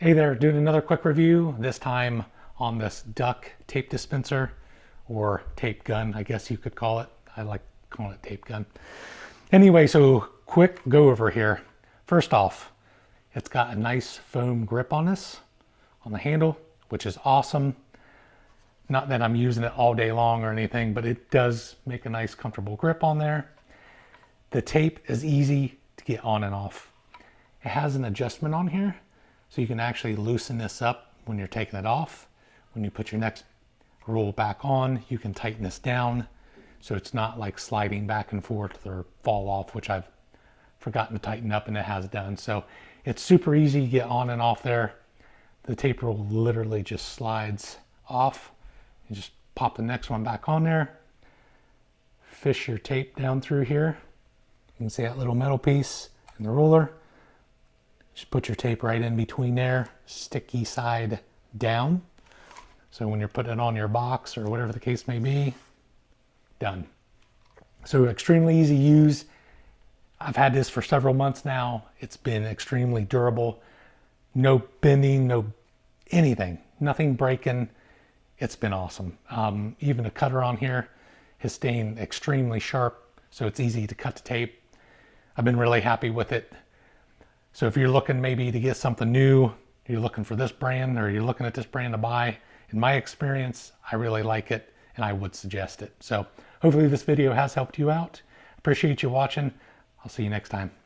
Hey there, doing another quick review, this time on this duck tape dispenser, or tape gun, I guess you could call it. I like calling it tape gun. Anyway, so quick go over here. First off, it's got a nice foam grip on this, on the handle, which is awesome. Not that I'm using it all day long or anything, but it does make a nice comfortable grip on there. The tape is easy to get on and off. It has an adjustment on here, so you can actually loosen this up when you're taking it off. When you put your next roll back on, you can tighten this down so it's not like sliding back and forth or fall off, which I've forgotten to tighten up and it has done. So it's super easy to get on and off there. The tape roll literally just slides off. You just pop the next one back on there. Fish your tape down through here. You can see that little metal piece and the roller. Just put your tape right in between there, sticky side down. So when you're putting it on your box or whatever the case may be, done. So extremely easy to use. I've had this for several months now. It's been extremely durable. No bending, no anything, nothing breaking. It's been awesome. Even the cutter on here has stayed extremely sharp, so it's easy to cut the tape. I've been really happy with it. So if you're looking maybe to get something new, you're looking for this brand or you're looking at this brand to buy, in my experience, I really like it and I would suggest it. So hopefully this video has helped you out. Appreciate you watching. I'll see you next time.